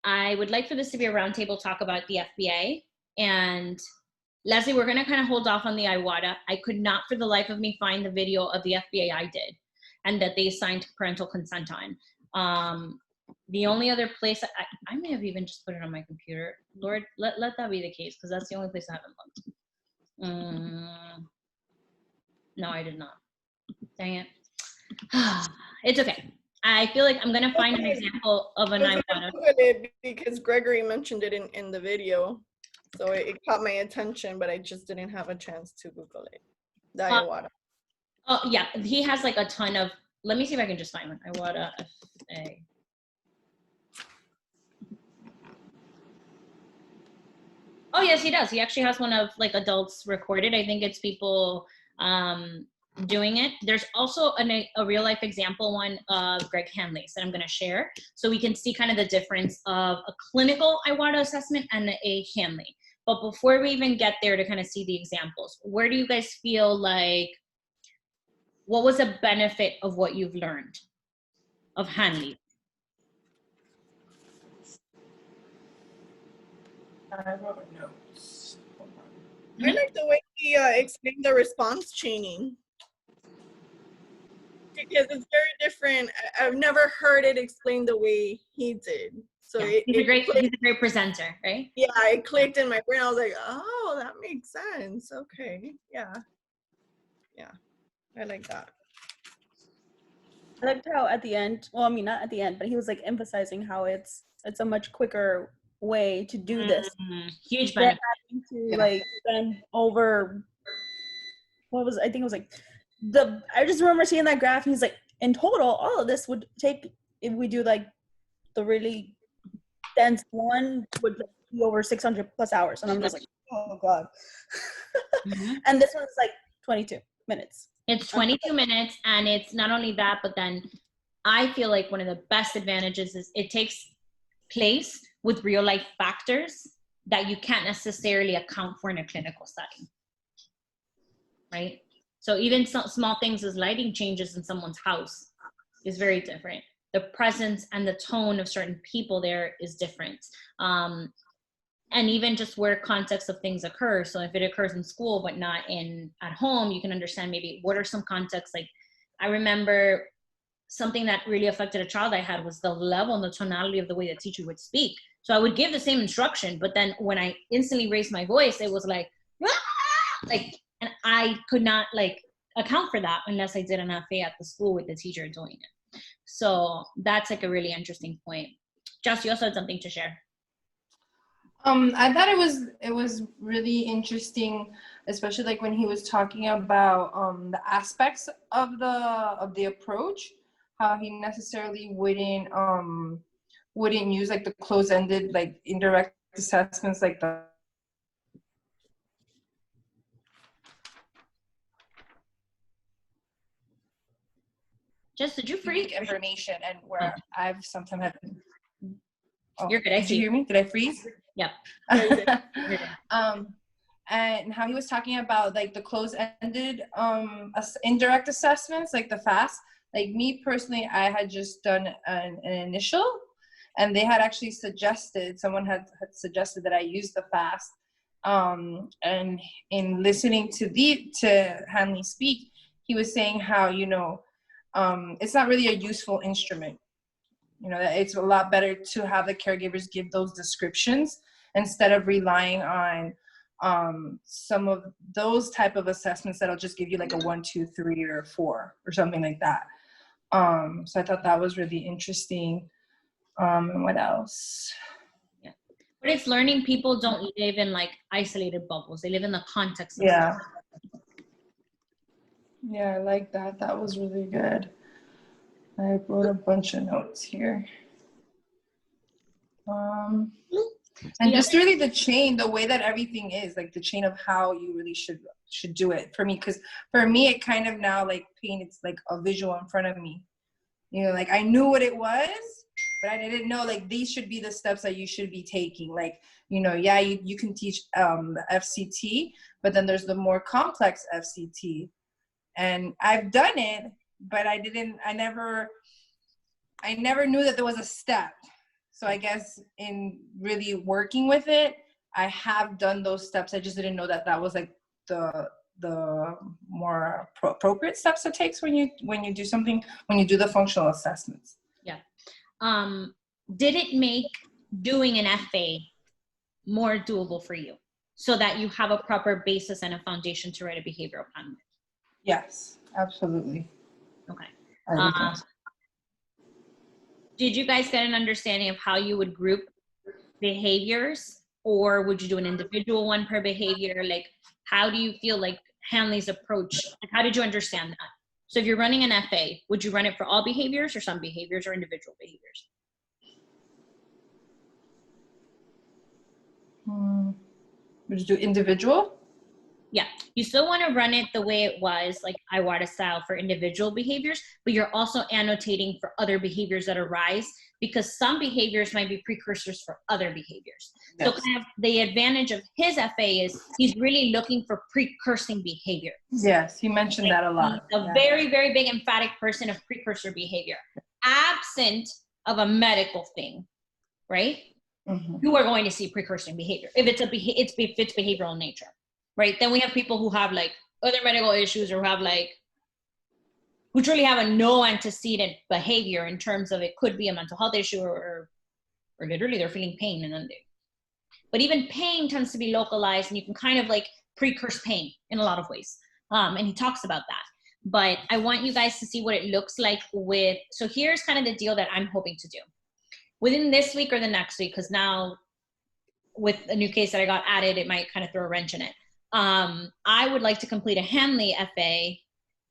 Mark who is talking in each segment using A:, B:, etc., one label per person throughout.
A: I would like for this to be a roundtable talk about the FBA. And Leslie, we're going to kind of hold off on the Iwata. I could not for the life of me find the video of the FBA I did and that they signed parental consent on. The only other place, I may have even just put it on my computer. Lord, let that be the case, because that's the only place I haven't looked. No, I did not. Dang it. It's okay. I feel like I'm going to find an example of an Iwata.
B: Because Gregory mentioned it in the video. So it caught my attention, but I just didn't have a chance to Google it. The Iwata.
A: Oh, yeah. He has like a ton of, let me see if I can just find one. Iwata FA. Oh, yes, he does. He actually has one of like adults recorded. I think it's people doing it. There's also a real life example one of Greg Hanley's that I'm going to share. So we can see kind of the difference of a clinical Iwata assessment and a Hanley. But before we even get there to kind of see the examples, where do you guys feel like, what was a benefit of what you've learned of Hanley?
C: I wrote notes.
B: I like the way he explained the response chaining. Because it's very different. I've never heard it explained the way he did. So
A: yeah, he's a great presenter, right?
B: Yeah, it clicked in my brain. I was like, oh, that makes sense. Okay, yeah. I like that.
D: I liked how at the end, well, I mean, not at the end, but he was like emphasizing how it's a much quicker way to do this.
A: Huge benefit.
D: To like spend over, I think it was like I just remember seeing that graph and he's like, in total, all of this would take, if we do like the really dense one, would be over 600 plus hours. And I'm just like, oh God. And this one's like 22 minutes.
A: It's 22 minutes, and it's not only that, but then I feel like one of the best advantages is it takes place with real life factors that you can't necessarily account for in a clinical setting, right? So even small things as lighting changes in someone's house is very different. The presence and the tone of certain people there is different. And even just where context of things occur. So if it occurs in school, but not at home, you can understand maybe what are some contexts. Like I remember something that really affected a child I had was the level and the tonality of the way the teacher would speak. So I would give the same instruction, but then when I instantly raised my voice, it was like, and I could not like account for that unless I did an FA at the school with the teacher doing it. So that's like a really interesting point. Jess, you also had something to share.
C: I thought it was really interesting, especially like when he was talking about the aspects of the approach, how he necessarily wouldn't use like the close-ended like indirect assessments like the
A: Jess, did you freeze?
C: Information, and where I've sometimes had. Oh,
A: you're good.
C: Did you hear me? Did I freeze?
A: Yep.
C: And how he was talking about like the close-ended indirect assessments, like the FAST. Like me personally, I had just done an initial, and they had actually someone had suggested that I use the FAST. And in listening to Hanley speak, he was saying how, it's not really a useful instrument. That it's a lot better to have the caregivers give those descriptions instead of relying on some of those type of assessments that'll just give you like a 1, 2, 3, or 4 or something like that. So I thought that was really interesting. And what else?
A: Yeah. But it's learning people don't live in like isolated bubbles. They live in the context of
C: Yeah. Yeah, I like that. That was really good. I wrote a bunch of notes here. And just really the way that everything is, like the chain of how you really should do it for me. Because for me, it kind of now like paints like a visual in front of me. Like I knew what it was, but I didn't know like these should be the steps that you should be taking. Like, you can teach the FCT, but then there's the more complex FCT. And I've done it, but I never knew that there was a step. So I guess in really working with it, I have done those steps. I just didn't know that that was like the more appropriate steps to take when you do something, when you do the functional assessments.
A: Yeah. Did it make doing an FA more doable for you so that you have a proper basis and a foundation to write a behavioral plan with?
C: Yes, absolutely.
A: Okay.
C: I think it does.
A: Did you guys get an understanding of how you would group behaviors, or would you do an individual one per behavior? Like, how do you feel like Hanley's approach, like, how did you understand that? So if you're running an FA, would you run it for all behaviors or some behaviors or individual behaviors?
C: Would you do individual?
A: Yeah, you still want to run it the way it was, like Iwata style, for individual behaviors, but you're also annotating for other behaviors that arise, because some behaviors might be precursors for other behaviors.
C: Yes.
A: So kind of the advantage of his FA is he's really looking for precursing behavior.
C: Yes, he mentioned that a lot.
A: He's a very, very big emphatic person of precursor behavior, absent of a medical thing, right?
C: Mm-hmm.
A: You are going to see precursing behavior if it's behavioral in nature. Right, then we have people who have like other medical issues, or who truly have a no antecedent behavior in terms of it could be a mental health issue, or literally they're feeling pain and then but even pain tends to be localized, and you can kind of like precurse pain in a lot of ways. And he talks about that. But I want you guys to see what it looks like so here's kind of the deal that I'm hoping to do. Within this week or the next week, because now with a new case that I got added, it might kind of throw a wrench in it. I would like to complete a Hanley FA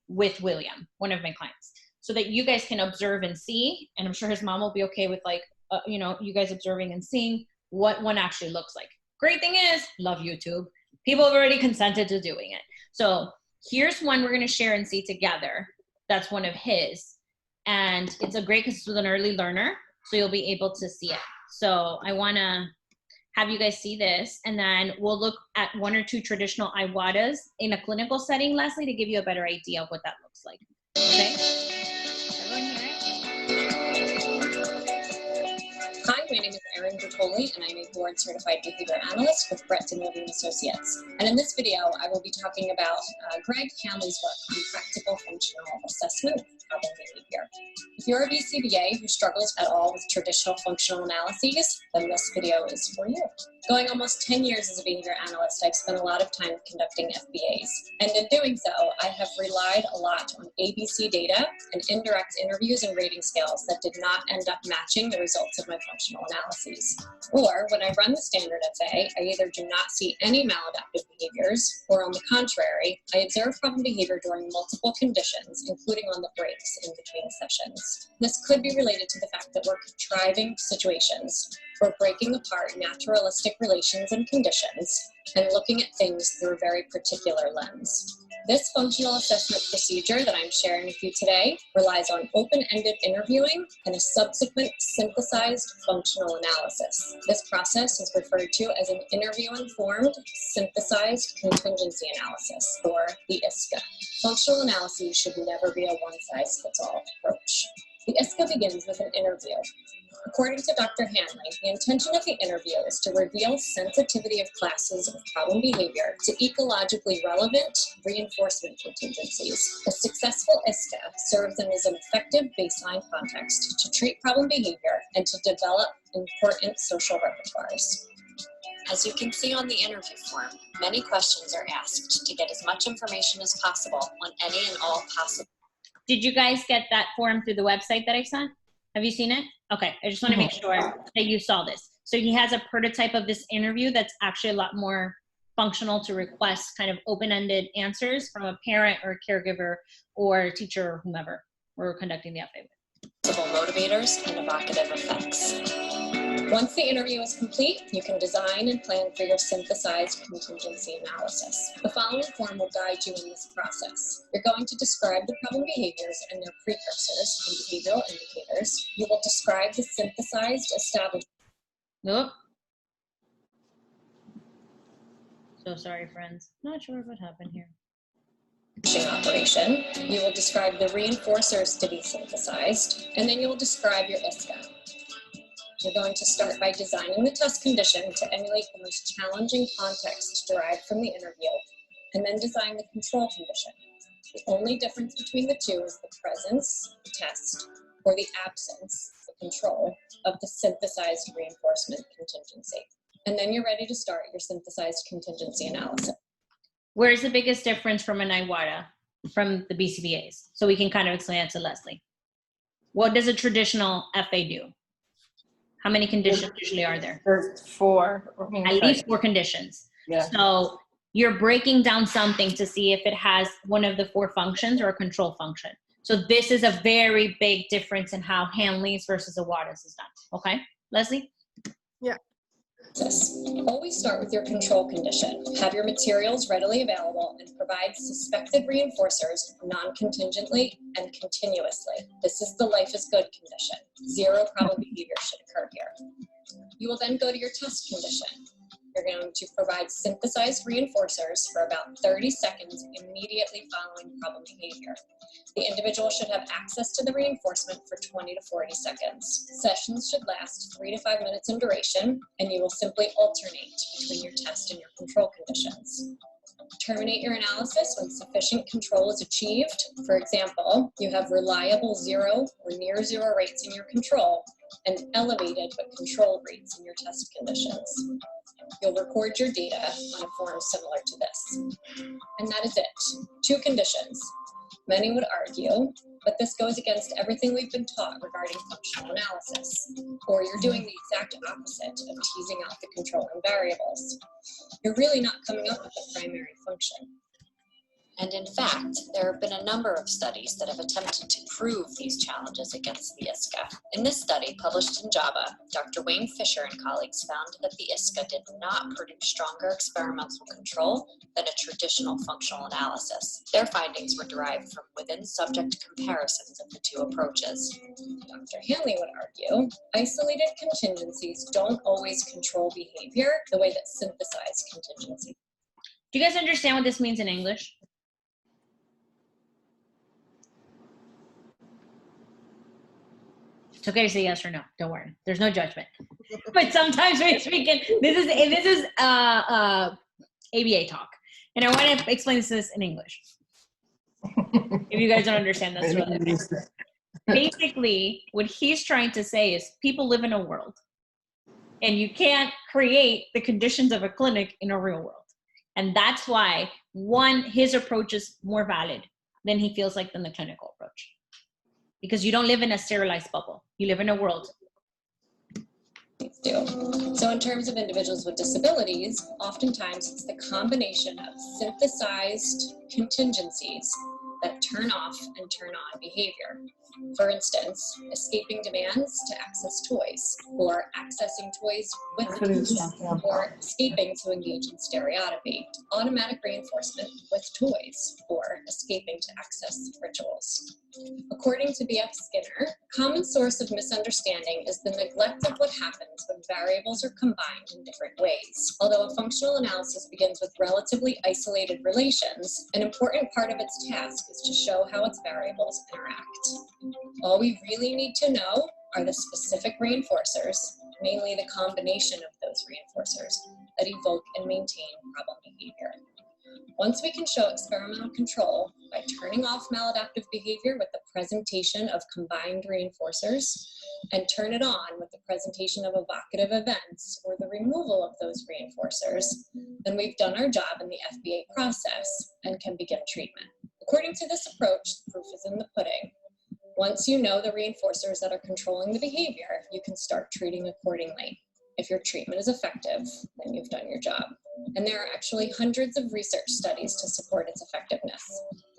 A: with William, one of my clients, so that you guys can observe and see, and I'm sure his mom will be okay with like, you guys observing and seeing what one actually looks like. Great thing is, love YouTube. People have already consented to doing it. So here's one we're going to share and see together. That's one of his. And it's a great, because it's with an early learner, so you'll be able to see it. So I want to have you guys see this, and then we'll look at one or two traditional Iwatas in a clinical setting, Leslie, to give you a better idea of what that looks like. Okay? Everyone hear it?
E: Hi, my name is Erin Bertoli, and I'm a board-certified behavior analyst with Brett DeMillion Associates. And in this video, I will be talking about Greg Hanley's work on practical functional assessment of problem behavior. If you're a BCBA who struggles at all with traditional functional analyses, then this video is for you. Going almost 10 years as a behavior analyst, I've spent a lot of time conducting FBAs. And in doing so, I have relied a lot on ABC data and indirect interviews and rating scales that did not end up matching the results of my functional analyses. Or when I run the standard FA, I either do not see any maladaptive behaviors, or on the contrary, I observe problem behavior during multiple conditions, including on the breaks in between sessions. This could be related to the fact that we're contriving situations. We're breaking apart naturalistic relations and conditions and looking at things through a very particular lens. This functional assessment procedure that I'm sharing with you today relies on open-ended interviewing and a subsequent synthesized functional analysis. This process is referred to as an interview-informed synthesized contingency analysis, or the ISCA. Functional analyses should never be a one-size-fits-all approach. The ISCA begins with an interview. According to Dr. Hanley, the intention of the interview is to reveal sensitivity of classes of problem behavior to ecologically relevant reinforcement contingencies. A successful ISCA serves them as an effective baseline context to treat problem behavior and to develop important social repertoires. As you can see on the interview form, many questions are asked to get as much information as possible on any and all possible.
A: Did you guys get that form through the website that I sent? Have you seen it? Okay, I just want to make sure that you saw this. So he has a prototype of this interview that's actually a lot more functional to request kind of open-ended answers from a parent or a caregiver or a teacher or whomever we're conducting the FA with.
E: Motivators and evocative effects. Once the interview is complete, you can design and plan for your synthesized contingency analysis. The following form will guide you in this process. You're going to describe the problem behaviors and their precursors and behavioral indicators. You will describe the synthesized establishment.
A: Nope. So sorry, friends. Not sure what happened here.
E: Operation. You will describe the reinforcers to be synthesized, and then you will describe your ISCA. You're going to start by designing the test condition to emulate the most challenging context derived from the interview, and then design the control condition. The only difference between the two is the presence, the test, or the absence, the control, of the synthesized reinforcement contingency. And then you're ready to start your synthesized contingency analysis.
A: Where's the biggest difference from an IWATA from the BCBAs? So we can kind of explain that to Leslie. What does a traditional FA do? How many conditions usually are there?
C: There's 4.
A: At least 4 conditions.
C: Yeah.
A: So you're breaking down something to see if it has one of the 4 functions or a control function. So this is a very big difference in how Hanley's versus IWATA's is done. Okay, Leslie?
B: Yeah.
E: Always start with your control condition. Have your materials readily available and provide suspected reinforcers non-contingently and continuously. This is the life is good condition. 0 problem behavior should occur here. You will then go to your test condition. You're going to provide synthesized reinforcers for about 30 seconds immediately following problem behavior. The individual should have access to the reinforcement for 20 to 40 seconds. Sessions should last 3 to 5 minutes in duration, and you will simply alternate between your test and your control conditions. Terminate your analysis when sufficient control is achieved. For example, you have reliable 0 or near 0 rates in your control and elevated but controlled rates in your test conditions. You'll record your data on a form similar to this. And that is it. 2 conditions. Many would argue, but this goes against everything we've been taught regarding functional analysis, or you're doing the exact opposite of teasing out the controlling variables. You're really not coming up with a primary function.
F: And in fact, there have been a number of studies that have attempted to prove these challenges against the ISCA. In this study, published in JAVA, Dr. Wayne Fisher and colleagues found that the ISCA did not produce stronger experimental control than a traditional functional analysis. Their findings were derived from within-subject comparisons of the 2 approaches.
E: Dr. Hanley would argue, isolated contingencies don't always control behavior the way that synthesized contingencies.
A: Do you guys understand what this means in English? It's okay to say yes or no. Don't worry. There's no judgment. But sometimes we speak in, this is ABA talk. And I want to explain this in English. If you guys don't understand, that's what it means. Basically, what he's trying to say is people live in a world. And you can't create the conditions of a clinic in a real world. And that's why, his approach is more valid than he feels like than the clinical approach. Because you don't live in a sterilized bubble. You live in a world.
E: So in terms of individuals with disabilities, oftentimes it's the combination of synthesized contingencies that turn off and turn on behavior. For instance, escaping demands to access toys, or accessing toys with or escaping to engage in stereotypy, automatic reinforcement with toys, or escaping to access rituals. According to B.F. Skinner, a common source of misunderstanding is the neglect of what happens when variables are combined in different ways. Although a functional analysis begins with relatively isolated relations, an important part of its task is to show how its variables interact. All we really need to know are the specific reinforcers, mainly the combination of those reinforcers, that evoke and maintain problem behavior. Once we can show experimental control by turning off maladaptive behavior with the presentation of combined reinforcers and turn it on with the presentation of evocative events or the removal of those reinforcers, then we've done our job in the FBA process and can begin treatment. According to this approach, the proof is in the pudding. Once you know the reinforcers that are controlling the behavior, you can start treating accordingly. If your treatment is effective, then you've done your job. And there are actually hundreds of research studies to support its effectiveness.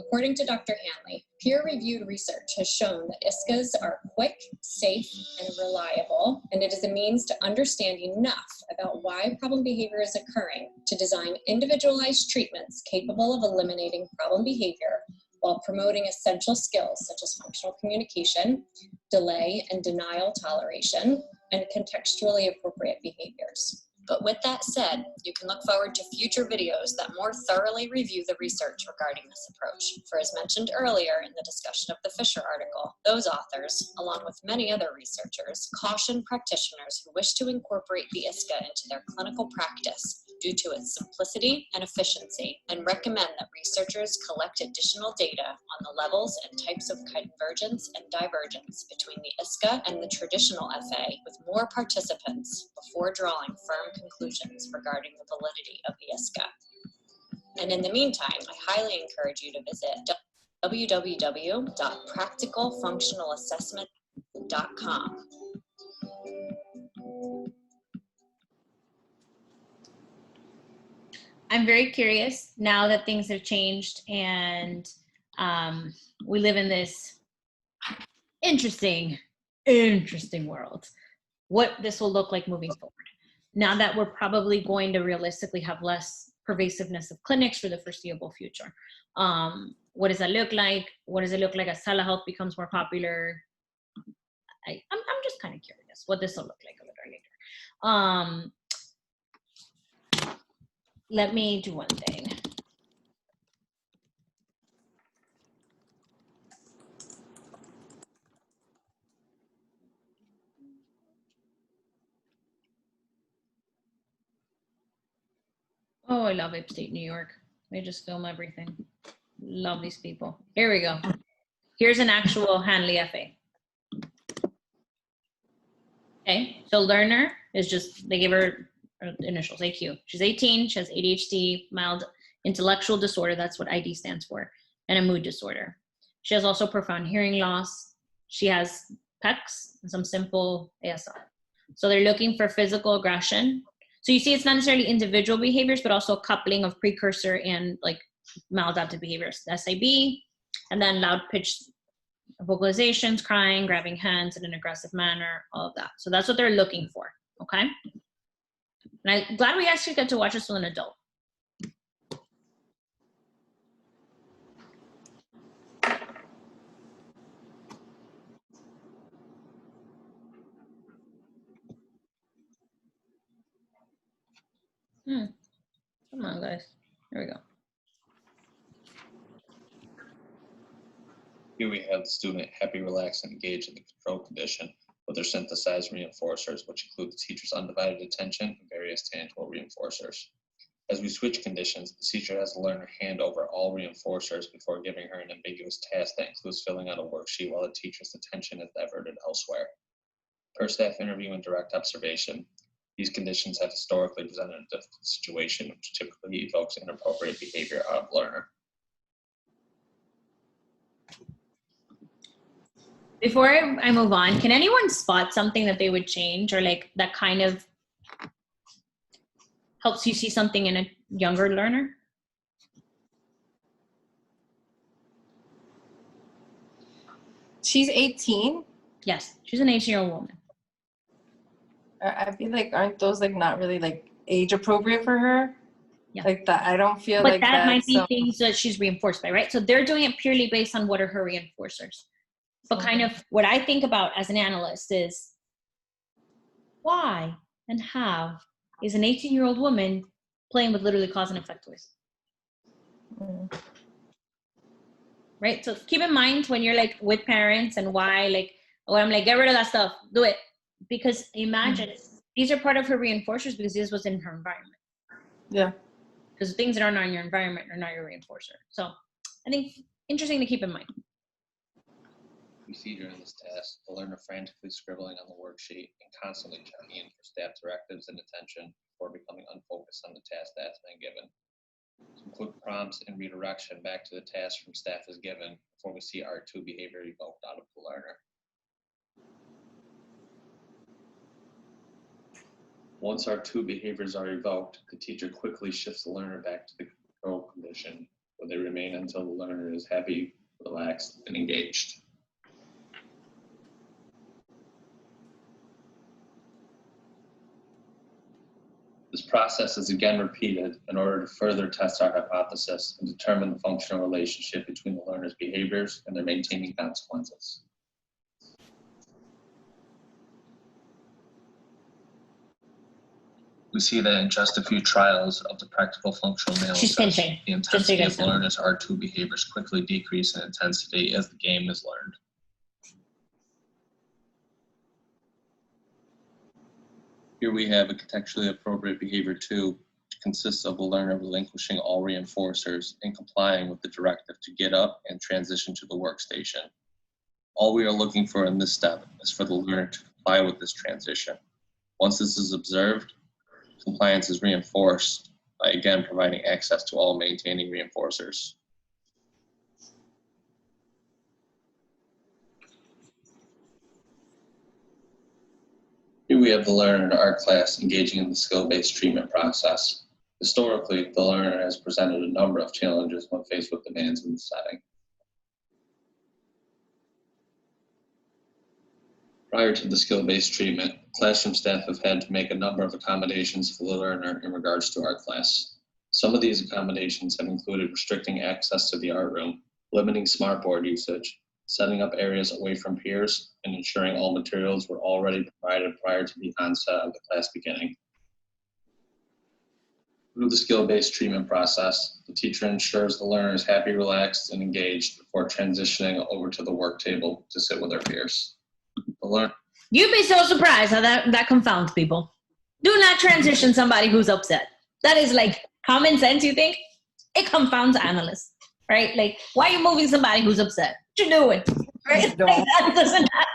E: According to Dr. Hanley, peer-reviewed research has shown that ISCAs are quick, safe, and reliable, and it is a means to understand enough about why problem behavior is occurring to design individualized treatments capable of eliminating problem behavior while promoting essential skills such as functional communication, delay and denial toleration, and contextually appropriate behaviors.
F: But with that said, you can look forward to future videos that more thoroughly review the research regarding this approach. For as mentioned earlier in the discussion of the Fisher article, those authors, along with many other researchers, caution practitioners who wish to incorporate the ISCA into their clinical practice due to its simplicity and efficiency, and recommend that researchers collect additional data on the levels and types of convergence and divergence between the ISCA and the traditional FA with more participants before drawing firm conclusions regarding the validity of the ISCA. And in the meantime, I highly encourage you to visit www.practicalfunctionalassessment.com.
A: I'm very curious now that things have changed and we live in this interesting world, what this will look like moving forward. Now that we're probably going to realistically have less pervasiveness of clinics for the foreseeable future. What does that look like? What does it look like as telehealth becomes more popular? I'm just kind of curious what this will look like a little later. Let me do one thing. Oh, I love upstate New York. They just film everything. Love these people. Here we go. Here's an actual Hanley FA. Okay, so learner is just, they gave her initials, AQ. She's 18, she has ADHD, mild intellectual disorder, that's what ID stands for, and a mood disorder. She has also profound hearing loss. She has PECs and some simple ASL. So they're looking for physical aggression. So you see it's not necessarily individual behaviors, but also a coupling of precursor and like maladaptive behaviors, SIB, and then loud pitched vocalizations, crying, grabbing hands in an aggressive manner, all of that. So that's what they're looking for, okay? And I'm glad we actually get to watch this with an adult. Come on, guys. Here we go.
G: Here we have the student happy, relaxed, and engaged in the control condition with their synthesized reinforcers, which include the teacher's undivided attention and various tangible reinforcers. As we switch conditions, the teacher has the learner hand over all reinforcers before giving her an ambiguous task that includes filling out a worksheet while the teacher's attention is diverted elsewhere. Per staff interview and direct observation, these conditions have historically presented a difficult situation which typically evokes inappropriate behavior out of learner.
A: Before I move on, can anyone spot something that they would change or like that kind of helps you see something in a younger learner?
C: She's 18.
A: Yes, she's an 18-year-old woman.
C: I feel like aren't those like not really like age appropriate for her?
A: Yeah.
C: Like that, I don't feel
A: but
C: like
A: that might be
C: so
A: things that she's reinforced by, right? So they're doing it purely based on what are her reinforcers. But kind of what I think about as an analyst is why and how is an 18-year-old woman playing with literally cause and effect toys? Right? So keep in mind when you're like with parents and why, like, oh, I'm like, get rid of that stuff, do it. Because imagine these are part of her reinforcers because this was in her environment.
C: Yeah.
A: Because things that are not in your environment are not your reinforcer. So I think interesting to keep in mind.
G: We see during this task the learner frantically scribbling on the worksheet and constantly checking in for staff directives and attention before becoming unfocused on the task that's been given. Some quick prompts and redirection back to the task from staff is given before we see R2 behavior evoked out of the learner. Once R2 behaviors are evoked, the teacher quickly shifts the learner back to the control condition where they remain until the learner is happy, relaxed, and engaged. This process is again repeated in order to further test our hypothesis and determine the functional relationship between the learner's behaviors and their maintaining consequences. We see that in just a few trials of the practical functional
A: She's
G: analysis,
A: pinching.
G: the
A: Just so you
G: intensity
A: guys
G: of
A: know.
G: learners' R2 behaviors quickly decrease in intensity as the game is learned. Here we have a contextually appropriate behavior 2, which consists of a learner relinquishing all reinforcers and complying with the directive to get up and transition to the workstation. All we are looking for in this step is for the learner to comply with this transition. Once this is observed, compliance is reinforced by again providing access to all maintaining reinforcers. Here we have the learner in our class engaging in the skill-based treatment process. Historically, the learner has presented a number of challenges when faced with demands in the setting. Prior to the skill-based treatment, classroom staff have had to make a number of accommodations for the learner in regards to art class. Some of these accommodations have included restricting access to the art room, limiting smartboard usage, setting up areas away from peers, and ensuring all materials were already provided prior to the onset of the class beginning. Through the skill-based treatment process, the teacher ensures the learner is happy, relaxed, and engaged before transitioning over to the work table to sit with their peers.
A: You'd be so surprised how that confounds people. Do not transition somebody who's upset. That is like common sense, you think? It confounds analysts, right? Like, why are you moving somebody who's upset? What you doing? Right? Like, that doesn't have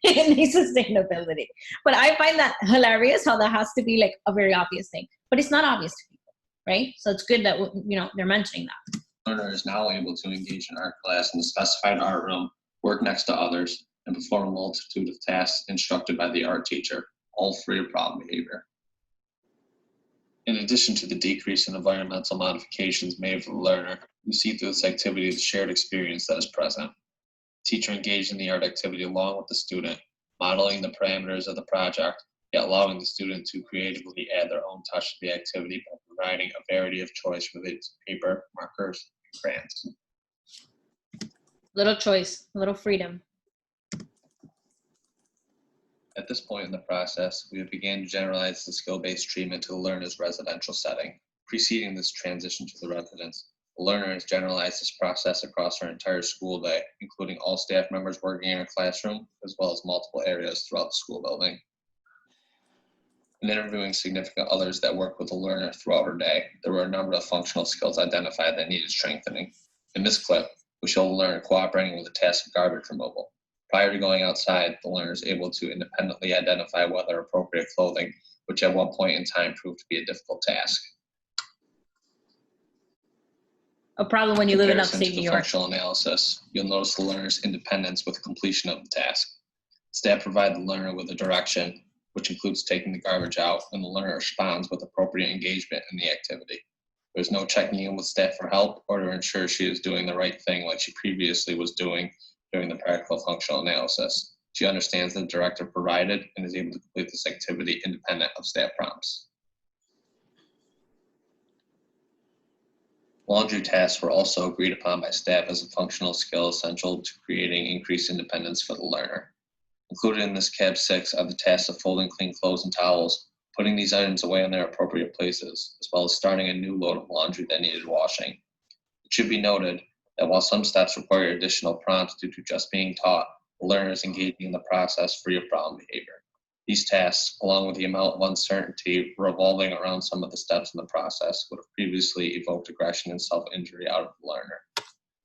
A: any sustainability. But I find that hilarious how that has to be like a very obvious thing. But it's not obvious to people, right? So it's good that, you know, they're mentioning that.
G: The learner is now able to engage in art class in the specified art room, work next to others, and perform a multitude of tasks instructed by the art teacher, all free of problem behavior. In addition to the decrease in environmental modifications made for the learner, we see through this activity the shared experience that is present. The teacher engaged in the art activity along with the student, modeling the parameters of the project, yet allowing the student to creatively add their own touch to the activity by providing a variety of choice related to paper, markers, and crayons.
A: Little choice, little freedom.
G: At this point in the process, we have began to generalize the skill-based treatment to the learner's residential setting. Preceding this transition to the residence, the learner has generalized this process across her entire school day, including all staff members working in her classroom, as well as multiple areas throughout the school building. In interviewing significant others that work with the learner throughout her day, there were a number of functional skills identified that needed strengthening. In this clip, we show the learner cooperating with the task of garbage removal. Prior to going outside, the learner is able to independently identify whether appropriate clothing, which at one point in time proved to be a difficult task.
A: A problem when you live in
G: Comparison
A: upstate
G: to
A: New
G: the
A: York.
G: functional analysis, you'll notice the learner's independence with completion of the task. Staff provide the learner with a direction, which includes taking the garbage out, and the learner responds with appropriate engagement in the activity. There's no checking in with staff for help or to ensure she is doing the right thing like she previously was doing during the practical functional analysis. She understands the directive provided and is able to complete this activity independent of staff prompts. Laundry tasks were also agreed upon by staff as a functional skill essential to creating increased independence for the learner. Included in this CAB 6 are the tasks of folding clean clothes and towels, putting these items away in their appropriate places, as well as starting a new load of laundry that needed washing. It should be noted that while some steps require additional prompts due to just being taught, the learner is engaging in the process free of problem behavior. These tasks, along with the amount of uncertainty revolving around some of the steps in the process, would have previously evoked aggression and self-injury out of the learner.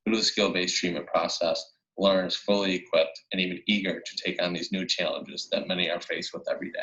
G: Through the skill-based treatment process, the learner is fully equipped and even eager to take on these new challenges that many are faced with every day.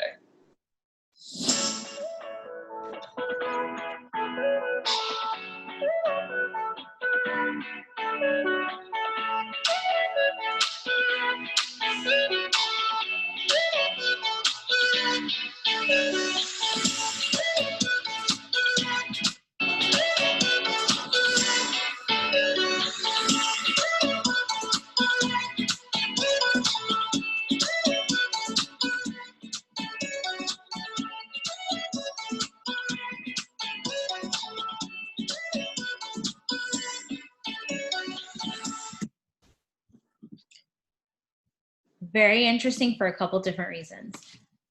A: Very interesting for a couple different reasons.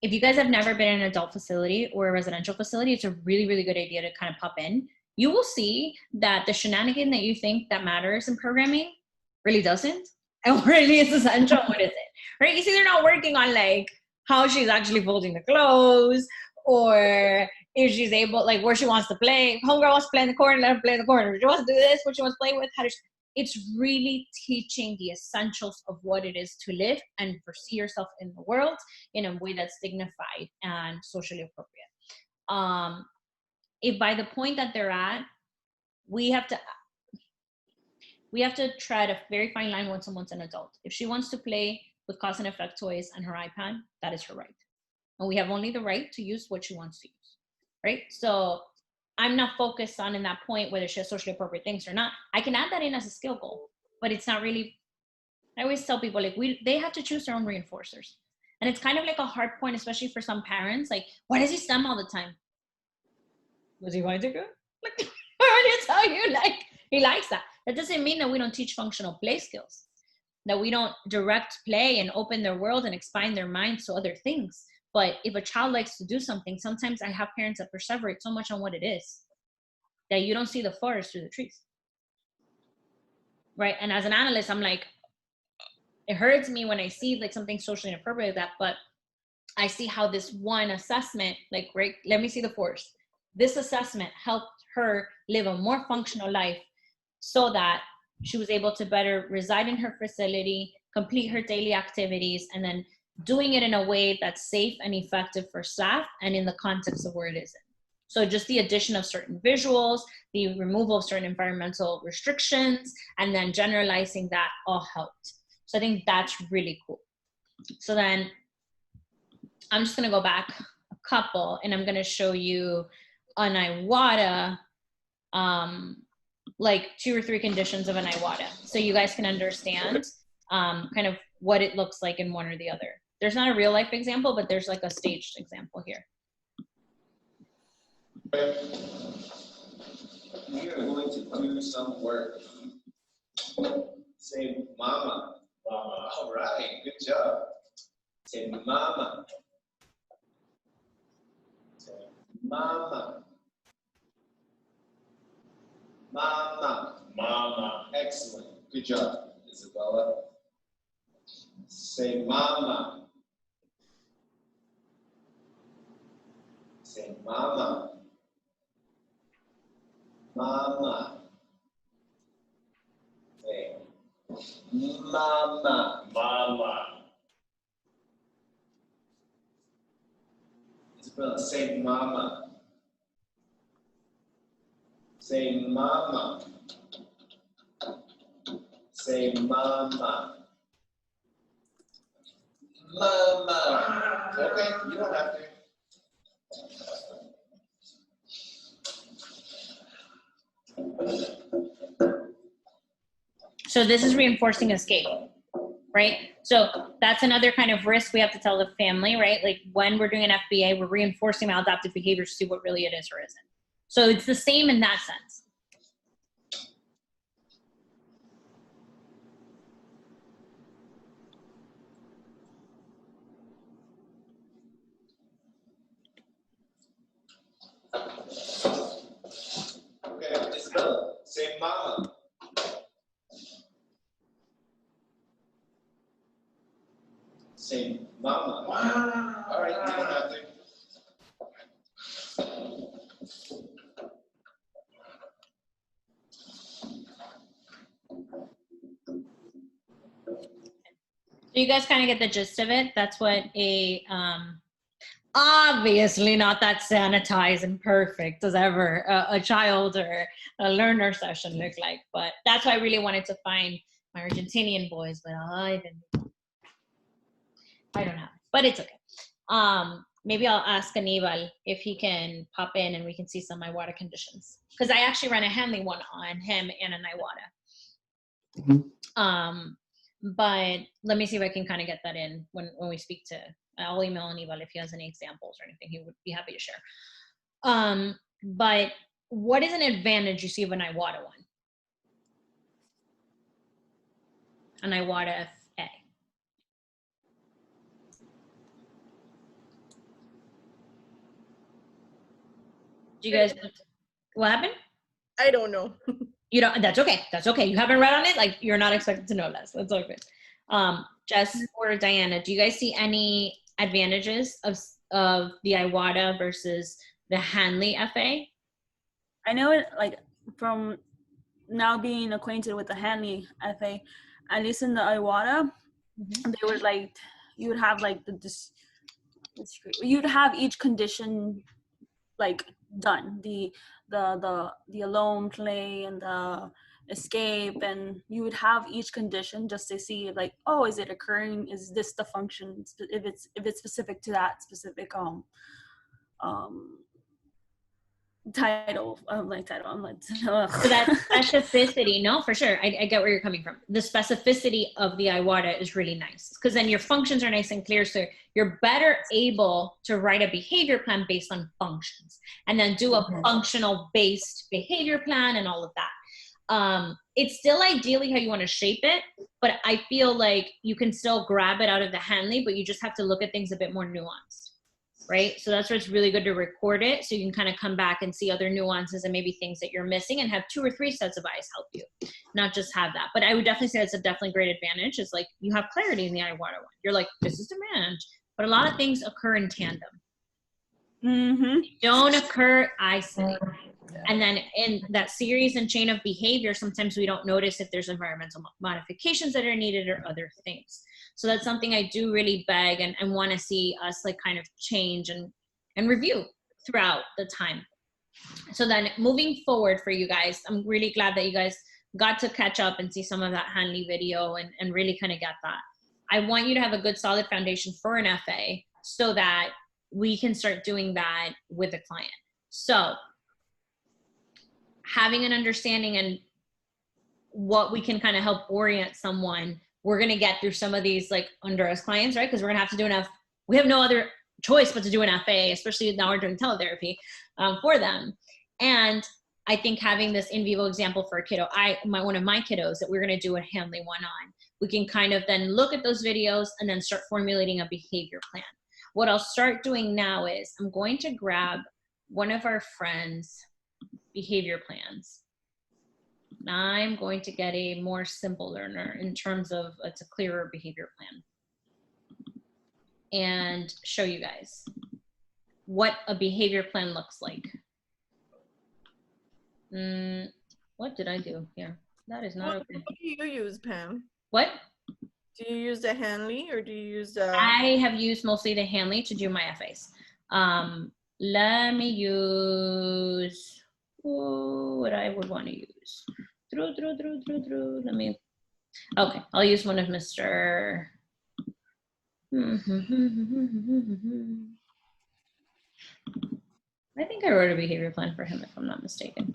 A: if you guys have never been in an adult facility or a residential facility, it's a really, really good idea to kind of pop in. You will see that the shenanigan that you think that matters in programming really doesn't. And what really is essential, what is it? Right? You see, they're not working on like how she's actually folding the clothes, or if she's able, like where she wants to play. Homegirl wants to play in the corner, let her play in the corner. If she wants to do this, what she wants to play with, how does it's really teaching the essentials of what it is to live and foresee yourself in the world in a way that's dignified and socially appropriate. If by the point that they're at, we have to tread a very fine line when someone's an adult. If she wants to play with cause and effect toys and her iPad, that is her right. And we have only the right to use what she wants to use, right? So I'm not focused on in that point whether she has socially appropriate things or not. I can add that in as a skill goal, but it's not really, I always tell people like they have to choose their own reinforcers. And it's kind of like a hard point, especially for some parents, like, why does he stem all the time? Was he going to go? Like, I already tell you, like, he likes that. That doesn't mean that we don't teach functional play skills, that we don't direct play and open their world and expand their minds to other things. But if a child likes to do something, sometimes I have parents that perseverate so much on what it is that you don't see the forest through the trees. Right? And as an analyst, I'm like, it hurts me when I see like something socially inappropriate like that, but I see how this one assessment, like, right, let me see the forest. This assessment helped her live a more functional life so that she was able to better reside in her facility, complete her daily activities, and then doing it in a way that's safe and effective for staff and in the context of where it is in. So just the addition of certain visuals, the removal of certain environmental restrictions, and then generalizing that all helped. So I think that's really cool. So then I'm just gonna go back a couple and I'm gonna show you an Iwata, like 2 or 3 conditions of an Iwata. So you guys can understand kind of what it looks like in one or the other. There's not a real life example, but there's like a staged example here.
H: We are going to do some work. Say mama. Mama. All right, good job. Say mama. Say mama. Mama. Mama. Excellent. Good job, Isabella. Say mama. Say mama. Mama. Say mama. Mama. Isabella, say mama. Say mama. Say mama. Mama. Okay, you don't have to.
A: So this is reinforcing escape, right? So that's another kind of risk we have to tell the family, right? Like when we're doing an FBA, we're reinforcing maladaptive behavior to see what really it is or isn't. So it's the same in that sense.
H: Okay, Isabella, say mama. Say mama. Wow. All right, you don't have to.
A: So you guys kind of get the gist of it. That's what a, obviously not that sanitized and perfect as ever a child or a learner session look like, but that's why I really wanted to find my Argentinian boys, but I don't have it, but it's okay. Maybe I'll ask Aníbal if he can pop in and we can see some Iwata conditions. Because I actually ran a Hanley one on him and an Iwata. Mm-hmm. But let me see if I can kind of get that in when we speak to, I'll email Aníbal if he has any examples or anything, he would be happy to share. But what is an advantage you see of an Iwata one? An Iwata FA. Do you guys, what happened?
B: I don't know.
A: You don't, that's okay. That's okay. You haven't read on it. Like, you're not expected to know less. That's okay. Jess or Diana, do you guys see any advantages of the Iwata versus the Hanley FA?
D: I know it, like, from now being acquainted with the Hanley FA, at least in the Iwata, they were like, you would have like you'd have each condition like done, the alone play and the escape, and you would have each condition just to see like, oh, is it occurring, is this the function, if it's specific to that specific title. I'm like,
A: so that specificity, no, for sure, I get where you're coming from. The specificity of the Iwata is really nice, because then your functions are nice and clear, so you're better able to write a behavior plan based on functions, and then do a functional based behavior plan and all of that. It's still ideally how you want to shape it, but I feel like you can still grab it out of the Hanley, but you just have to look at things a bit more nuanced. Right? So that's where it's really good to record it, so you can kind of come back and see other nuances and maybe things that you're missing, and have 2 or 3 sets of eyes help you, not just have that. But I would definitely say that's a definitely great advantage. It's like you have clarity in the Iwata one. You're like, this is demand, but a lot of things occur in tandem. Don't occur isolated. And then in that series and chain of behavior, sometimes we don't notice if there's environmental modifications that are needed or other things. So that's something I do really beg and want to see us like kind of change and review throughout the time. So then moving forward for you guys, I'm really glad that you guys got to catch up and see some of that Hanley video and really kind of get that. I want you to have a good solid foundation for an FA so that we can start doing that with a client. So having an understanding and what we can kind of help orient someone, we're going to get through some of these like under us clients, right? Because we're going to have to do we have no other choice but to do an FA, especially now we're doing teletherapy for them. And I think having this in vivo example for a kiddo, one of my kiddos that we're going to do a Hanley one on, we can kind of then look at those videos and then start formulating a behavior plan. What I'll start doing now is I'm going to grab one of our friends' behavior plans. And I'm going to get a more simple learner in terms of it's a clearer behavior plan, and show you guys what a behavior plan looks like. What did I do here? That is not okay.
B: What do you use, Pam?
A: What?
B: Do you use the Hanley or do you use the...
A: I have used mostly the Hanley to do my FAs. Let me use what I would want to use. Let me, okay, I'll use one of Mr. I think I wrote a behavior plan for him if I'm not mistaken.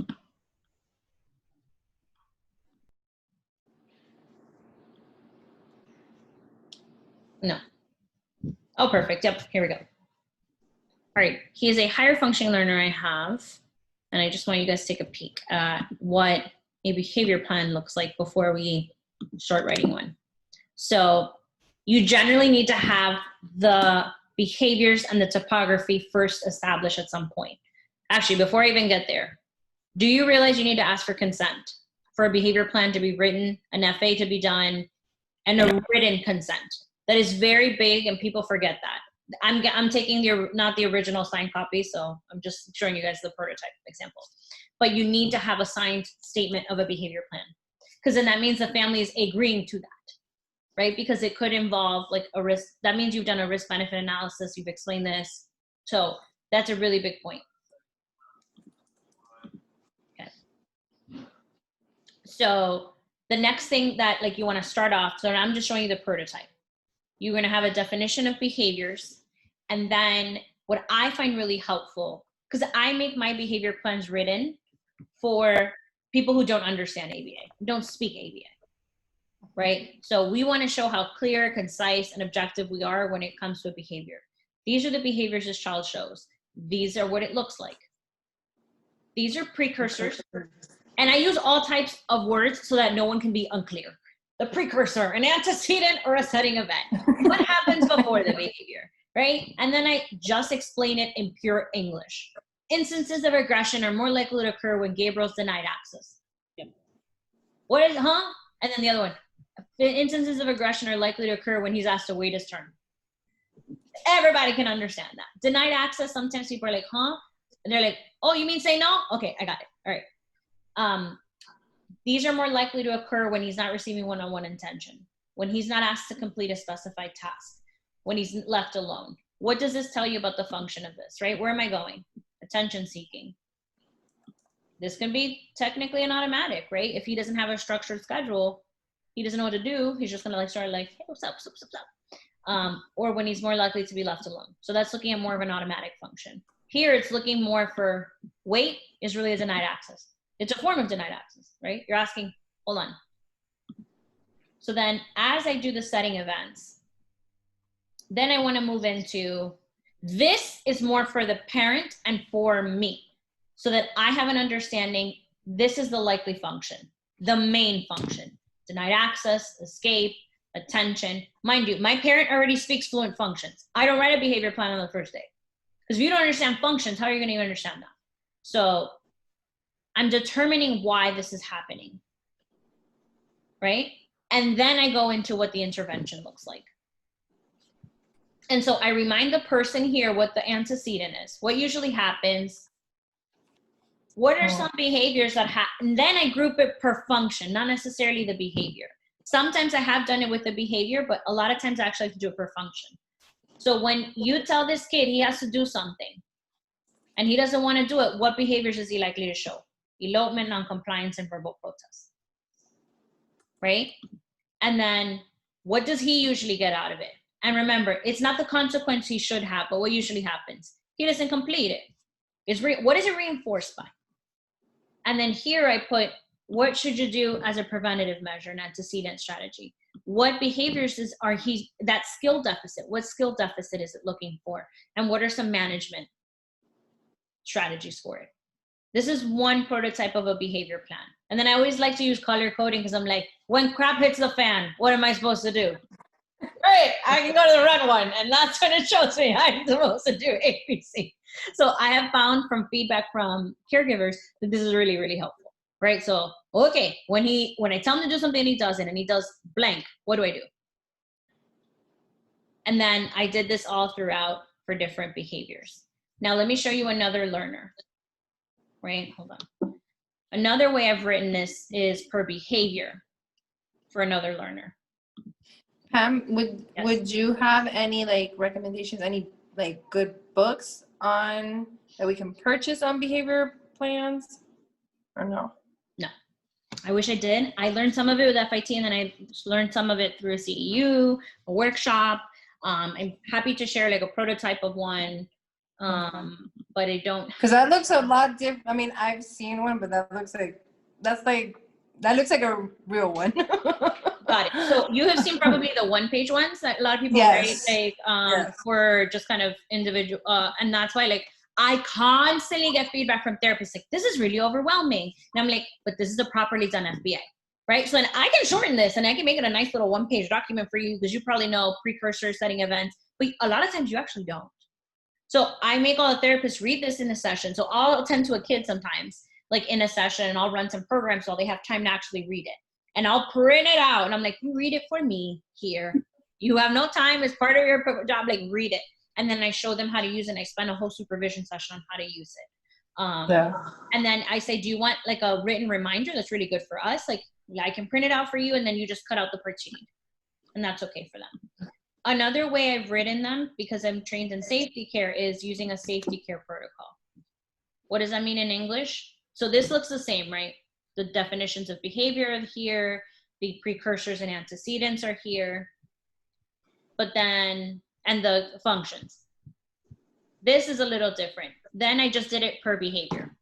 A: No. Oh, perfect. Yep, here we go. All right, he is a higher functioning learner I have, and I just want you guys to take a peek at what a behavior plan looks like before we start writing one. So you generally need to have the behaviors and the topography first established at some point. Actually, before I even get there, do you realize you need to ask for consent for a behavior plan to be written, an FA to be done, and a written consent? That is very big, and people forget that. I'm taking not the original signed copy, so I'm just showing you guys the prototype example. But you need to have a signed statement of a behavior plan, because then that means the family is agreeing to that, right? Because it could involve like a risk. That means you've done a risk benefit analysis, you've explained this. So that's a really big point. Okay. So the next thing that like you want to start off, so I'm just showing you the prototype. You're going to have a definition of behaviors. And then what I find really helpful, because I make my behavior plans written for people who don't understand ABA, don't speak ABA, right? So we want to show how clear, concise, and objective we are when it comes to a behavior. These are the behaviors this child shows. These are what it looks like. These are precursors. And I use all types of words so that no one can be unclear. The precursor, an antecedent, or a setting event. What happens before the behavior, right? And then I just explain it in pure English. instances of aggression are more likely to occur when Gabriel's denied access.
D: Yep.
A: What is, huh? And then the other one, instances of aggression are likely to occur when he's asked to wait his turn. Everybody can understand that. Denied access, sometimes people are like, huh? And they're like, oh, you mean say no? Okay, I got it. All right. These are more likely to occur when he's not receiving one-on-one attention, when he's not asked to complete a specified task, when he's left alone. What does this tell you about the function of this, right? Where am I going? Attention seeking. This can be technically an automatic, right? If he doesn't have a structured schedule, he doesn't know what to do. He's just gonna like start like, hey, what's up, what's up, what's up? Or when he's more likely to be left alone. So that's looking at more of an automatic function. Here it's looking more for wait is really a denied access. It's a form of denied access, right? You're asking, hold on. So then as I do the setting events, then I want to move into, this is more for the parent and for me, so that I have an understanding, this is the likely function, the main function. Denied access, escape, attention. Mind you, my parent already speaks fluent functions. I don't write a behavior plan on the first day. Because if you don't understand functions, how are you going to even understand that? So I'm determining why this is happening, right? And then I go into what the intervention looks like. And so I remind the person here what the antecedent is, what usually happens, what are some behaviors that happen, and then I group it per function, not necessarily the behavior. Sometimes I have done it with the behavior, but a lot of times I actually have to do it per function. So when you tell this kid he has to do something and he doesn't want to do it, what behaviors is he likely to show? Elopement, noncompliance, and verbal protest, right? And then what does he usually get out of it? And remember, it's not the consequence he should have, but what usually happens? He doesn't complete it. What is it reinforced by? And then here I put, what should you do as a preventative measure, an antecedent strategy? What behaviors that skill deficit, what skill deficit is it looking for? And what are some management strategies for it? This is one prototype of a behavior plan. And then I always like to use color coding because I'm like, when crap hits the fan, what am I supposed to do? Great, I can go to the red one, and that's when it shows me I'm supposed to do ABC. So I have found from feedback from caregivers that this is really, really helpful, right? So, okay, when I tell him to do something and he doesn't, and he does blank, what do I do? And then I did this all throughout for different behaviors. Now let me show you another learner, right? Hold on. Another way I've written this is per behavior for another learner.
C: Pam,
A: Yes.
C: would you have any like recommendations, any like good books on that we can purchase on behavior plans, or no?
A: No, I wish I did. I learned some of it with FIT, and then I learned some of it through a CEU, a workshop. I'm happy to share like a prototype of one, but I don't.
C: Because that looks a lot different. I mean, I've seen one, but that looks like a real one.
A: Got it. So you have seen probably the one-page ones that a lot of people
C: Yes.
A: write, like
C: Yes.
A: for just kind of individual, and that's why like I constantly get feedback from therapists like, this is really overwhelming. And I'm like, but this is a properly done FBA, right? So then I can shorten this and I can make it a nice little one-page document for you because you probably know precursors, setting events, but a lot of times you actually don't. So I make all the therapists read this in a session. So I'll attend to a kid sometimes, like in a session, and I'll run some programs so they have time to actually read it. And I'll print it out. And I'm like, you read it for me here. You have no time as part of your job, like read it. And then I show them how to use it. And I spend a whole supervision session on how to use it. And then I say, do you want like a written reminder that's really good for us? Like I can print it out for you and then you just cut out the parts you need. And that's okay for them. Another way I've written them, because I'm trained in safety care, is using a safety care protocol. What does that mean in English? So this looks the same, right? The definitions of behavior are here, the precursors and antecedents are here, but then, and the functions. This is a little different. Then I just did it per behavior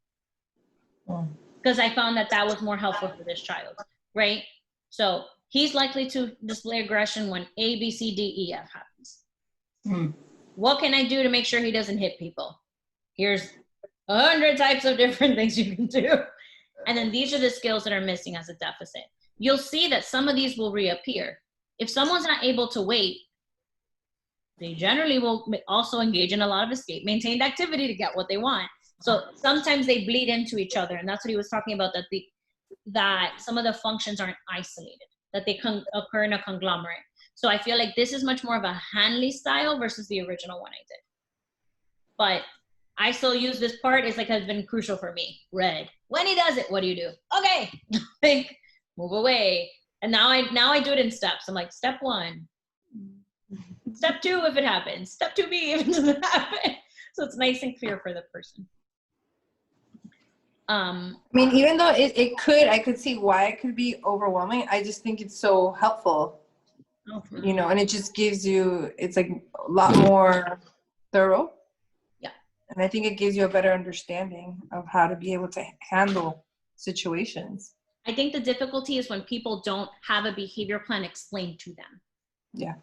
A: because I found that that was more helpful for this child, right? So he's likely to display aggression when A, B, C, D, E, F happens. What can I do to make sure he doesn't hit people? Here's 100 types of different things you can do. And then these are the skills that are missing as a deficit. You'll see that some of these will reappear. If someone's not able to wait, they generally will also engage in a lot of escape maintained activity to get what they want. So sometimes they bleed into each other, and that's what he was talking about, that some of the functions aren't isolated, that they occur in a conglomerate. So I feel like this is much more of a Hanley style versus the original one I did. But I still use this part. It's like has been crucial for me. Red. When he does it, what do you do? Okay, like move away. And now I do it in steps. I'm like, step 1, step 2 if it happens, step 2B if it doesn't happen. So it's nice and clear for the person.
C: I mean, even though I could see why it could be overwhelming. I just think it's so helpful, you know, and it just gives you, it's like a lot more thorough.
A: Yeah.
C: And I think it gives you a better understanding of how to be able to handle situations.
A: I think the difficulty is when people don't have a behavior plan explained to them.
C: Yeah.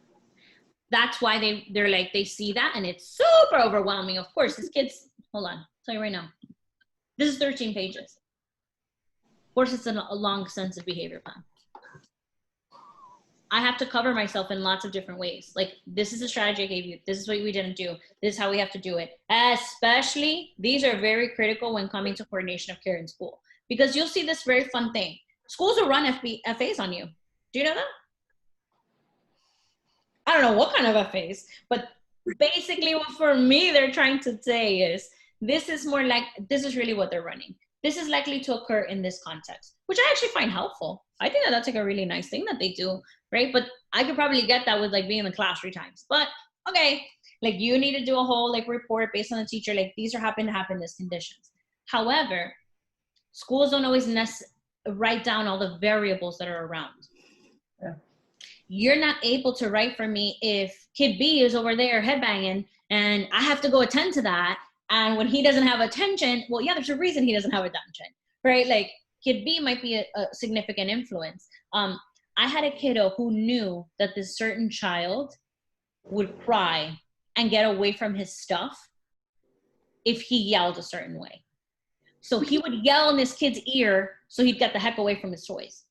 A: That's why they're like, they see that and it's super overwhelming. Of course, this kid's, hold on, I'll tell you right now. This is 13 pages. Of course, it's a long, extensive behavior plan. I have to cover myself in lots of different ways. Like, this is the strategy I gave you. This is what we didn't do. This is how we have to do it. Especially, these are very critical when coming to coordination of care in school. Because you'll see this very fun thing. Schools will run FAs on you. Do you know that? I don't know what kind of FAs, but basically what for me they're trying to say is, this is more like, this is really what they're running. This is likely to occur in this context, which I actually find helpful. I think that that's like a really nice thing that they do, right? But I could probably get that with like being in the class 3 times. But okay, like you need to do a whole like report based on the teacher, like these are happen to happen in these conditions. However, schools don't always write down all the variables that are around.
C: Yeah.
A: You're not able to write for me if kid B is over there headbanging and I have to go attend to that. And when he doesn't have attention, well, yeah, there's a reason he doesn't have attention, right? Like kid B might be a significant influence. I had a kiddo who knew that this certain child would cry and get away from his stuff if he yelled a certain way. So he would yell in this kid's ear so he'd get the heck away from his toys.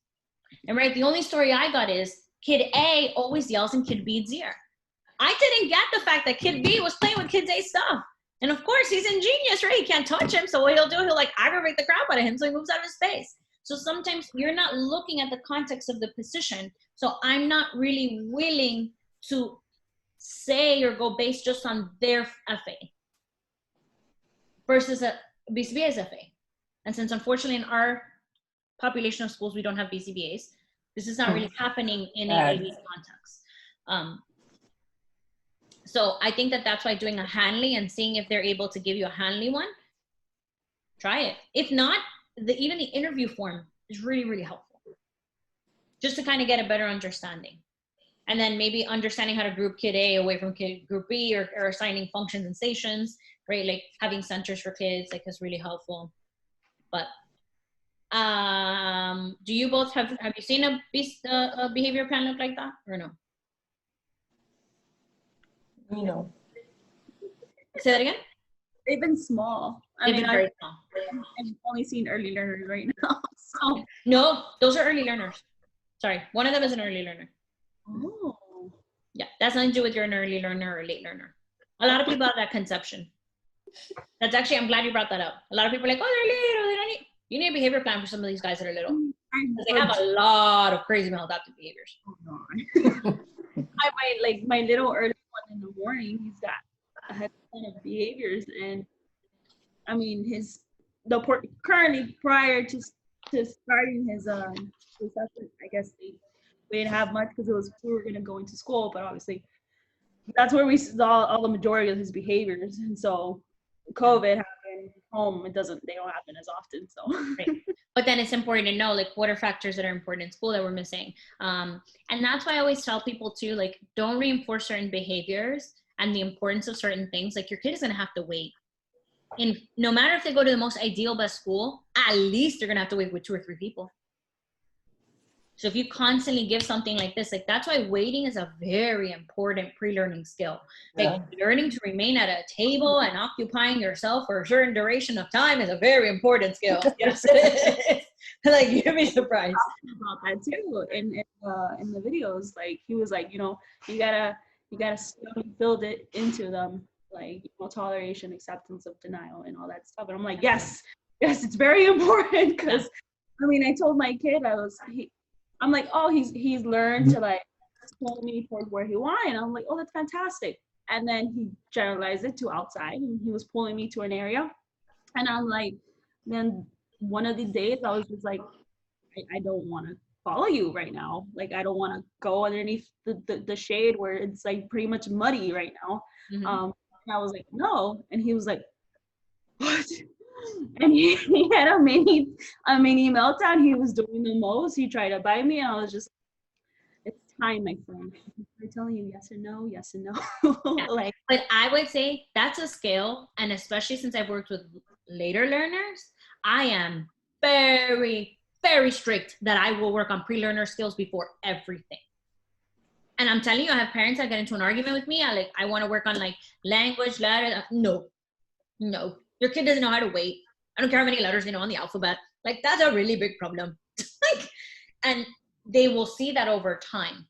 A: And right, the only story I got is kid A always yells in kid B's ear. I didn't get the fact that kid B was playing with kid A's stuff. And of course, he's ingenious, right? He can't touch him. So what he'll do, he'll like aggravate the crap out of him. So he moves out of his space. So sometimes you're not looking at the context of the position. So I'm not really willing to say or go based just on their FA versus a BCBA's FA. And since unfortunately in our population of schools, we don't have BCBAs, this is not really happening in a context. So I think that that's why doing a Hanley and seeing if they're able to give you a Hanley one, try it. If not, even the interview form is really, really helpful. Just to kind of get a better understanding. And then maybe understanding how to group kid A away from group B or assigning functions and stations, right? Like having centers for kids, like is really helpful. But do you both have you seen a behavior plan look like that or no?
C: You know.
A: Say that again?
D: They've been small. I mean,
A: very small.
D: I've only seen early learners right now. So.
A: No, those are early learners. Sorry, one of them is an early learner.
D: Oh.
A: Yeah, that's nothing to do with you're an early learner or a late learner. A lot of people have that conception. That's actually, I'm glad you brought that up. A lot of people are like, oh, they're little. They don't need. You need a behavior plan for some of these guys that are little. They have a lot of crazy maladaptive behaviors.
D: Oh, my little early one in the morning, he's got a heck of behaviors, and I mean currently prior to starting his session, I guess we didn't have much because we were gonna go into school, but obviously that's where we saw all the majority of his behaviors, and so COVID happened home. They don't happen as often. So,
A: right. But then it's important to know like what are factors that are important in school that we're missing. And that's why I always tell people too, like don't reinforce certain behaviors and the importance of certain things. Like your kid is gonna have to wait. And no matter if they go to the most ideal best school, at least they're gonna have to wait with 2 or 3 people. So if you constantly give something like this, like that's why waiting is a very important pre-learning skill. Like learning to remain at a table and occupying yourself for a certain duration of time is a very important skill. Yes, it is. Like you'd be surprised.
D: About that too. In the videos, like he was like, you gotta slowly build it into them. like, toleration, acceptance of denial, and all that stuff. And I'm like, yes, it's very important, because I mean, I told my kid, I'm like, oh, he's learned to like pull me towards where he wanted. And I'm like, oh, that's fantastic. And then he generalized it to outside, and he was pulling me to an area. And I'm like, then one of these days I was just like, I don't want to follow you right now. Like, I don't want to go underneath the shade where it's like pretty much muddy right now. And I was like, no. And he was like, what? And he had a mini meltdown. He was doing the most. He tried to bite me, and I was just, it's time, my friend. I'm telling you yes and no, yes and no. Like,
A: but I would say that's a skill, and especially since I've worked with later learners, I am very, very strict that I will work on pre-learner skills before everything. And I'm telling you, I have parents that get into an argument with me. I want to work on like language, letter. No. Your kid doesn't know how to wait. I don't care how many letters they know on the alphabet. Like, that's a really big problem. Like, and they will see that over time.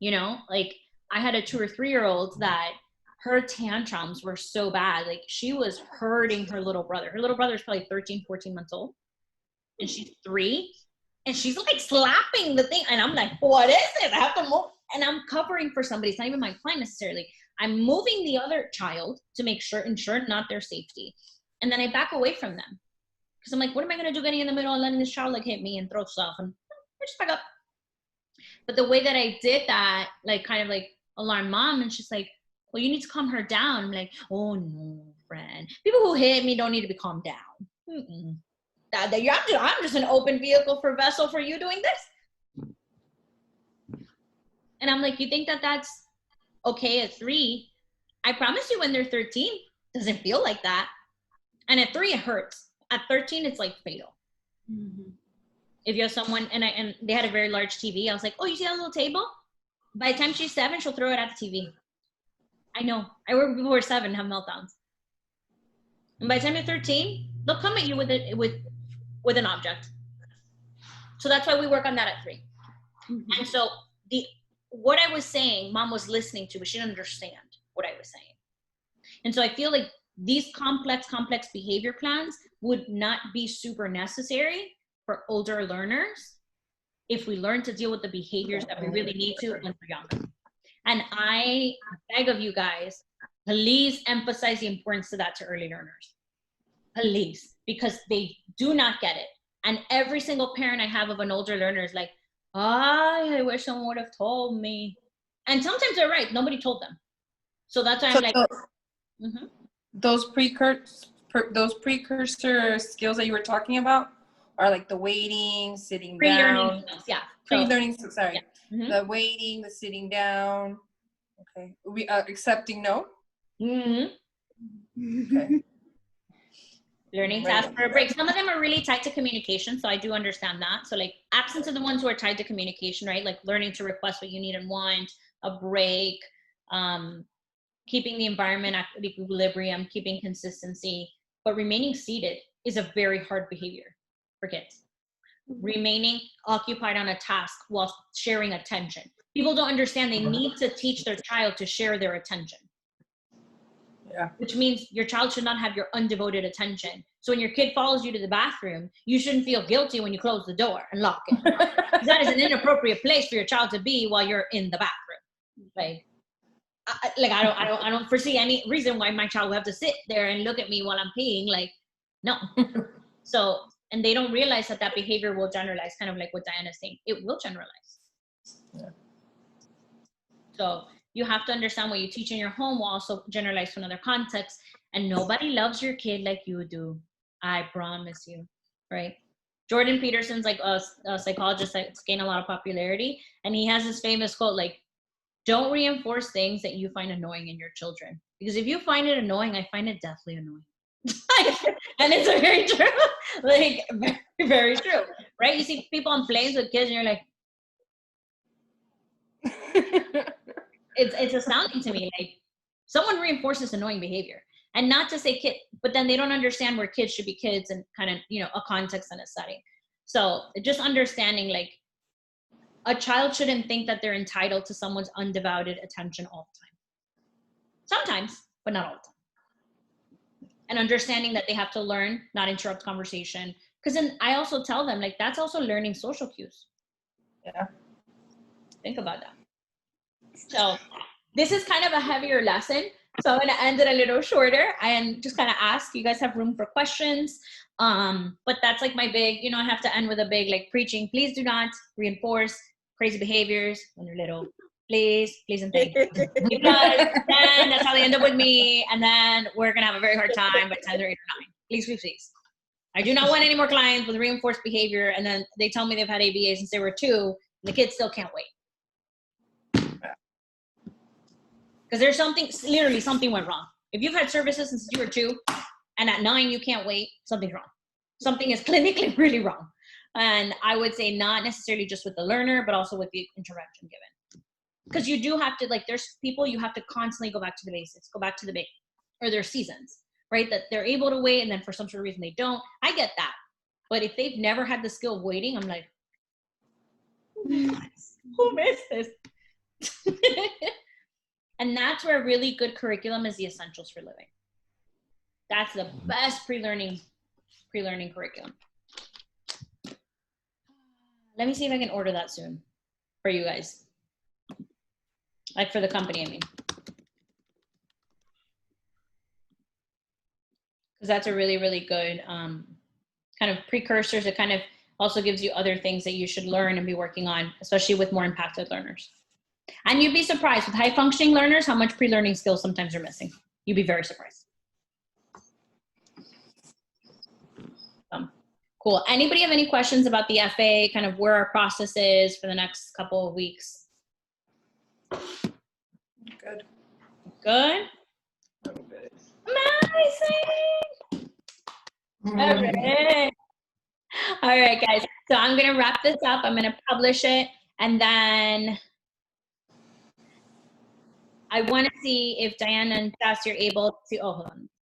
A: Like, I had a 2 or 3 year old that her tantrums were so bad. Like, she was hurting her little brother. Her little brother is probably 13, 14 months old. And she's 3. And she's like slapping the thing. And I'm like, what is it? I have to move. And I'm covering for somebody. It's not even my client necessarily. I'm moving the other child to ensure not their safety. And then I back away from them. Because I'm like, what am I going to do getting in the middle and letting this child like hit me and throw stuff? And I just back up. But the way that I did that, like, kind of like alarm mom, and she's like, well, you need to calm her down. I'm like, oh no, friend. People who hit me don't need to be calmed down. I'm just an open vessel for you doing this. And I'm like, you think that that's okay at 3? I promise you, when they're 13, it doesn't feel like that. And at 3, it hurts. At 13, it's like fatal. If you have someone, and they had a very large TV, I was like, oh, you see that little table? By the time she's 7, she'll throw it at the TV. I know. I work before 7 and have meltdowns. And by the time you're 13, they'll come at you with an object. So that's why we work on that at 3. And so what I was saying, mom was listening to, but she didn't understand what I was saying. And so I feel like these complex behavior plans would not be super necessary for older learners if we learn to deal with the behaviors that we really need to when we're younger. And I beg of you guys, please emphasize the importance of that to early learners. Please, because they do not get it. And every single parent I have of an older learner is like, I wish someone would have told me. And sometimes they're right. Nobody told them. So that's why I'm like,
C: those precursor skills that you were talking about are like the waiting, sitting down. Pre-learning, sorry. The waiting, the sitting down. Okay. We accepting no? Okay.
A: Learning to ask for a break. Some of them are really tied to communication, so I do understand that. So like, absence of the ones who are tied to communication, right? Like learning to request what you need and want, a break, keeping the environment at equilibrium, keeping consistency, but remaining seated is a very hard behavior for kids. Remaining occupied on a task while sharing attention. People don't understand they need to teach their child to share their attention. Yeah. Which means your child should not have your undevoted attention. So when your kid follows you to the bathroom, you shouldn't feel guilty when you close the door and lock it. That is an inappropriate place for your child to be while you're in the bathroom. I don't foresee any reason why my child will have to sit there and look at me while I'm peeing. Like, no. So, and they don't realize that behavior will generalize, kind of like what Diana's saying. It will generalize. Yeah. So you have to understand what you teach in your home will also generalize to another context. And nobody loves your kid like you do. I promise you, right? Jordan Peterson's like a psychologist that's gained a lot of popularity. And he has this famous quote, like, don't reinforce things that you find annoying in your children. Because if you find it annoying, I find it deathly annoying. And it's very true. Like, very, very true. Right? You see people on planes with kids and you're like, it's astounding to me. Like, someone reinforces annoying behavior. And not to say kid, but then they don't understand where kids should be kids and kind of, a context and a setting. So just understanding, like, a child shouldn't think that they're entitled to someone's undivided attention all the time. Sometimes, but not all the time. And understanding that they have to learn, not interrupt conversation. Because then I also tell them, like, that's also learning social cues.
C: Yeah.
A: Think about that. So this is kind of a heavier lesson. So I'm going to end it a little shorter and just kind of ask. You guys have room for questions. But that's like my big, I have to end with a big like preaching. Please do not reinforce crazy behaviors when you're little. Please and thank you. Because then that's how they end up with me. And then we're going to have a very hard time by the time they're 8 or 9. Please. I do not want any more clients with reinforced behavior. And then they tell me they've had ABA since they were 2. And the kids still can't wait. Because there's literally something went wrong. If you've had services since you were 2 and at 9 you can't wait, something's wrong. Something is clinically really wrong. And I would say not necessarily just with the learner, but also with the intervention given. Because you do have to, like, there's people you have to constantly go back to the basics, go back to the basics, or their seasons, right? That they're able to wait and then for some sort of reason they don't. I get that. But if they've never had the skill of waiting, I'm like, who missed this? And that's where a really good curriculum is the essentials for living. That's the best pre-learning curriculum. Let me see if I can order that soon for you guys. Like for the company, I mean. Because that's a really, really good kind of precursors. It kind of also gives you other things that you should learn and be working on, especially with more impacted learners. And you'd be surprised with high functioning learners how much pre-learning skills sometimes are missing. You'd be very surprised. Cool. Anybody have any questions about the FA, kind of where our process is for the next couple of weeks?
C: Good.
A: Good? Amazing. All right, guys. So I'm going to wrap this up. I'm going to publish it. And then I want to see if Diana and Jess, you're able to, hold on.